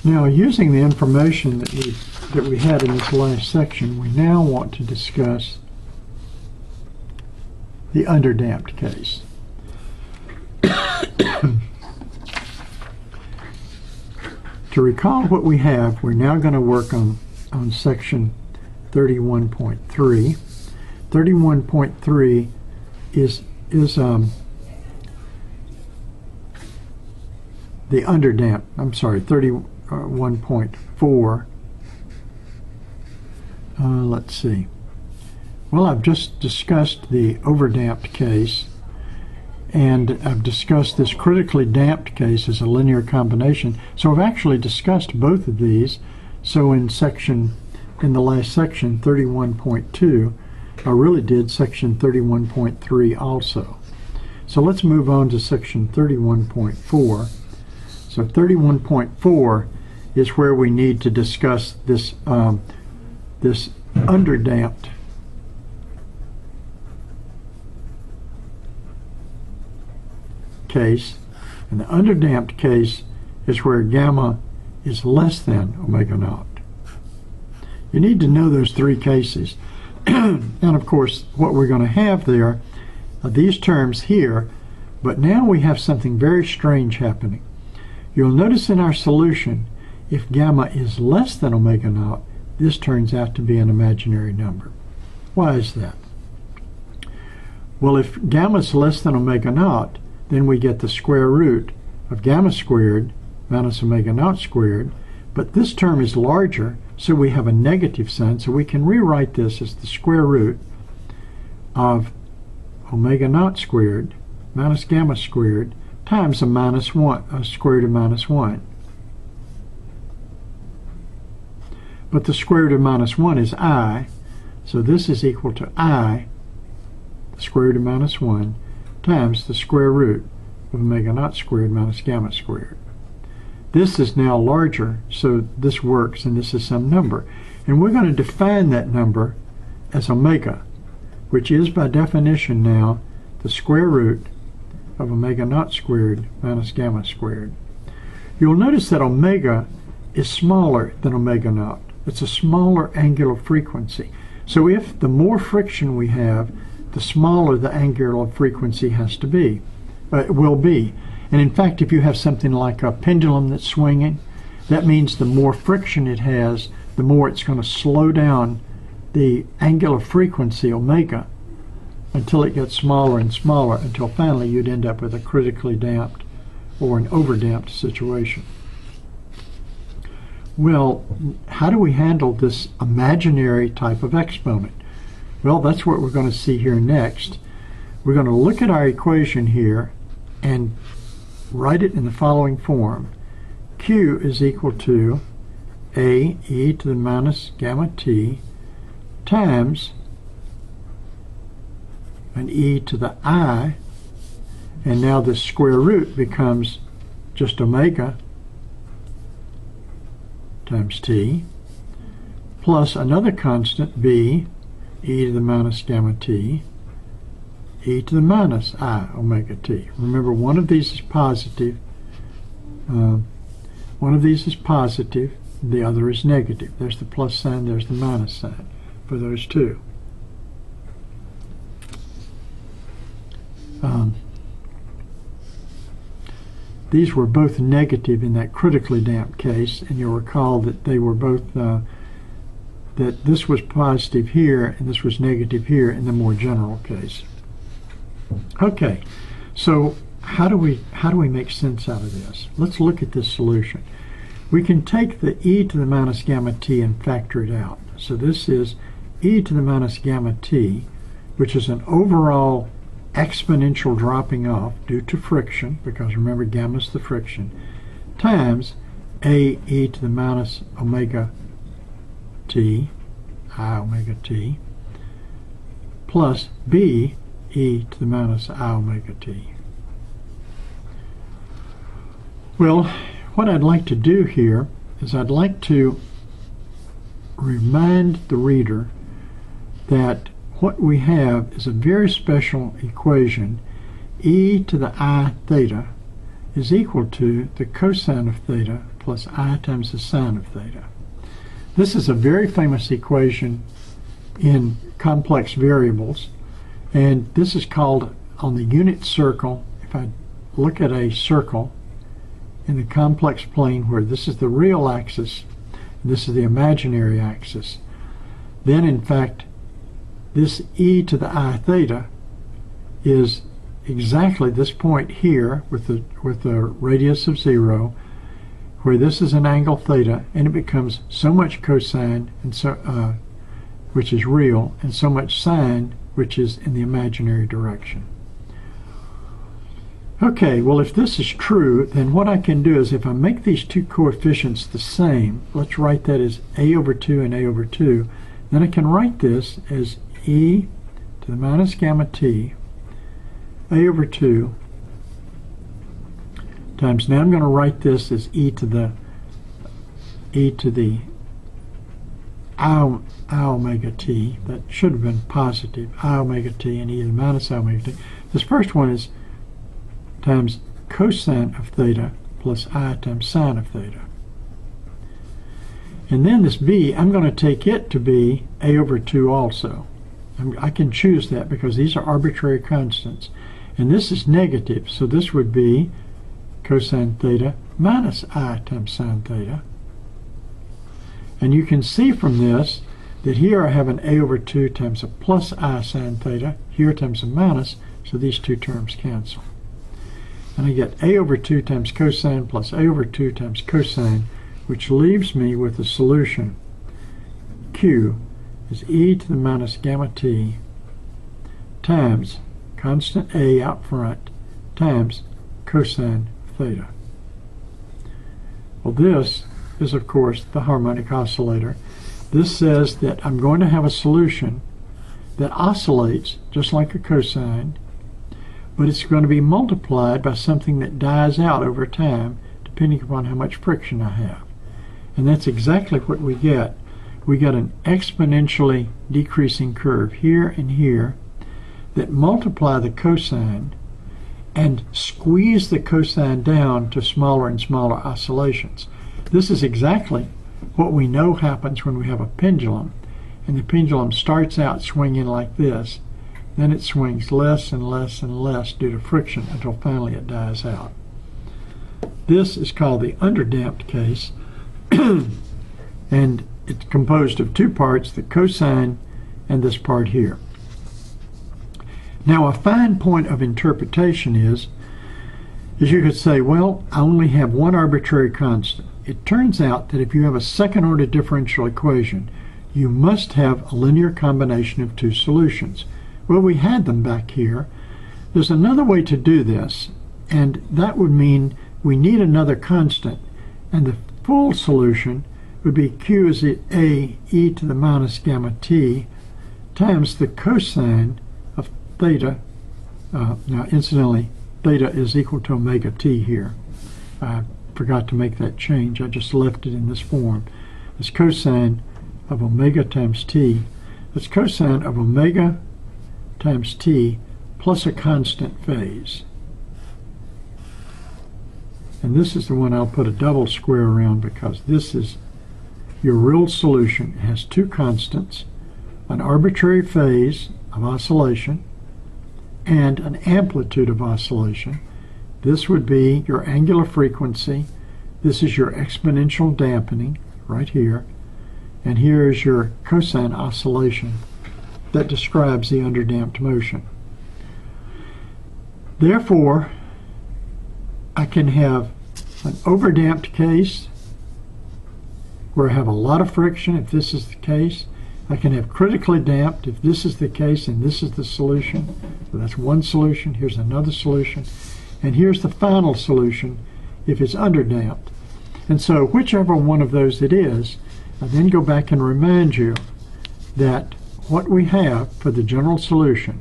Now, using the information that we had in this last section, we now want to discuss the underdamped case. To recall what we have, we're now going to work on section 31.3. 31.3 is the underdamped. I'm sorry, 31.4. Let's see. Well, I've just discussed the overdamped case, and I've discussed this critically damped case as a linear combination. So I've actually discussed both of these. So in the last section, 31.2, I really did section 31.3 also. So let's move on to section 31.4. So 31.4 is where we need to discuss this this underdamped case, and the underdamped case is where gamma is less than omega naught. You need to know those three cases. And of course, what we're going to have there are these terms here, but now we have something very strange happening. You'll notice in our solution, if gamma is less than omega naught, this turns out to be an imaginary number. Why is that? Well, if gamma is less than omega naught, then we get the square root of gamma squared minus omega naught squared, but this term is larger, so we have a negative sign, so we can rewrite this as the square root of omega naught squared minus gamma squared times a square root of minus 1. But the square root of minus 1 is I, so this is equal to I, the square root of minus 1, times the square root of omega naught squared minus gamma squared. This is now larger, so this works, and this is some number. And we're going to define that number as omega, which is by definition now the square root of omega naught squared minus gamma squared. You'll notice that omega is smaller than omega naught. It's a smaller angular frequency. So if the more friction we have, the smaller the angular frequency has to be, will be. And in fact, if you have something like a pendulum that's swinging, that means the more friction it has, the more it's going to slow down the angular frequency, omega, until it gets smaller and smaller, until finally you'd end up with a critically damped or an overdamped situation. Well, how do we handle this imaginary type of exponent? Well, that's what we're going to see here next. We're going to look at our equation here and write it in the following form. Q is equal to a e to the minus gamma t times an e to the I, and now the square root becomes just omega times t, plus another constant b, e to the minus gamma t, e to the minus I omega t. Remember, one of these is positive, the other is negative. There's the plus sign, there's the minus sign for those two. These were both negative in that critically damped case, and you'll recall that they were both that this was positive here and this was negative here in the more general case. Okay, so how do we make sense out of this? Let's look at this solution. We can take the e to the minus gamma t and factor it out. So this is e to the minus gamma t, which is an overall exponential dropping off due to friction, because remember gamma is the friction, times a e to the minus omega t, I omega t, plus b e to the minus I omega t. Well, what I'd like to do here is I'd like to remind the reader that what we have is a very special equation. E to the I theta is equal to the cosine of theta plus I times the sine of theta. This is a very famous equation in complex variables, and this is called, on the unit circle, if I look at a circle in the complex plane where this is the real axis, and this is the imaginary axis, then in fact this e to the I theta is exactly this point here with the radius of 0, where this is an angle theta, and it becomes so much cosine, and so which is real, and so much sine, which is in the imaginary direction. Okay, well, if this is true, then what I can do is, if I make these two coefficients the same, let's write that as a over 2 and a over 2, then I can write this as e to the minus gamma t a over 2 times, now I'm going to write this as e to the I omega t. That should have been positive, I omega t, and e to the minus I omega t. This first one is times cosine of theta plus I times sine of theta. And then this b, I'm going to take it to be a over 2 also. I can choose that because these are arbitrary constants. And this is negative, so this would be cosine theta minus I times sine theta. And you can see from this that here I have an a over 2 times a plus I sine theta, here times a minus, so these two terms cancel. And I get a over 2 times cosine plus a over 2 times cosine, which leaves me with a solution. Q is e to the minus gamma t times constant a out front times cosine theta. Well, this is, of course, the harmonic oscillator. This says that I'm going to have a solution that oscillates just like a cosine, but it's going to be multiplied by something that dies out over time depending upon how much friction I have. And that's exactly what we get. We get an exponentially decreasing curve here and here that multiply the cosine and squeeze the cosine down to smaller and smaller oscillations. This is exactly what we know happens when we have a pendulum, and the pendulum starts out swinging like this, then it swings less and less and less due to friction until finally it dies out. This is called the underdamped case, and it's composed of two parts, the cosine and this part here. Now, a fine point of interpretation is you could say, well, I only have one arbitrary constant. It turns out that if you have a second-order differential equation, you must have a linear combination of two solutions. Well, we had them back here. There's another way to do this, and that would mean we need another constant, and the full solution would be q is a e to the minus gamma t times the cosine of theta. Now, incidentally, theta is equal to omega t here. I forgot to make that change. I just left it in this form. It's cosine of omega times t. It's cosine of omega times t plus a constant phase. And this is the one I'll put a double square around because this is your real solution. It has two constants, an arbitrary phase of oscillation and an amplitude of oscillation. This would be your angular frequency. This is your exponential dampening right here. And here is your cosine oscillation that describes the underdamped motion. Therefore, I can have an overdamped case where I have a lot of friction if this is the case. I can have critically damped if this is the case and this is the solution. So that's one solution. Here's another solution. And here's the final solution if it's underdamped. And so whichever one of those it is, I then go back and remind you that what we have for the general solution,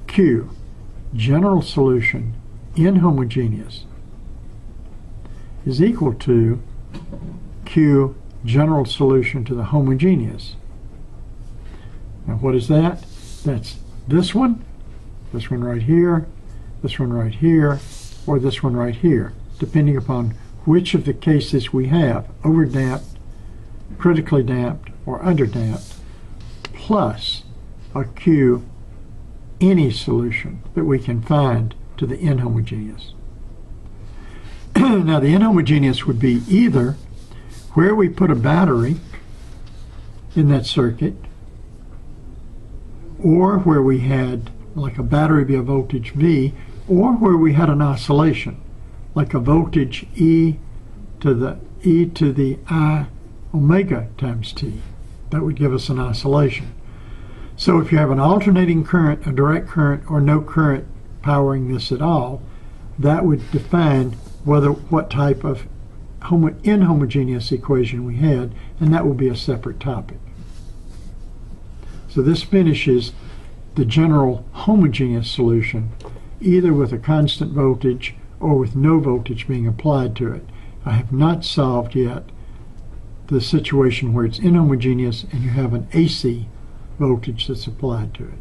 Q, general solution inhomogeneous, is equal to Q, general solution to the homogeneous. Now what is that? That's this one right here, this one right here, or this one right here, depending upon which of the cases we have, overdamped, critically damped, or underdamped, plus a Q any solution that we can find to the inhomogeneous. Now the inhomogeneous would be either where we put a battery in that circuit, or where we had like a battery be a voltage V, or where we had an oscillation like a voltage E to the I omega times T. That would give us an oscillation. So if you have an alternating current, a direct current, or no current powering this at all, that would define what type of inhomogeneous equation we had, and that will be a separate topic. So this finishes the general homogeneous solution, either with a constant voltage or with no voltage being applied to it. I have not solved yet the situation where it's inhomogeneous and you have an AC voltage that's applied to it.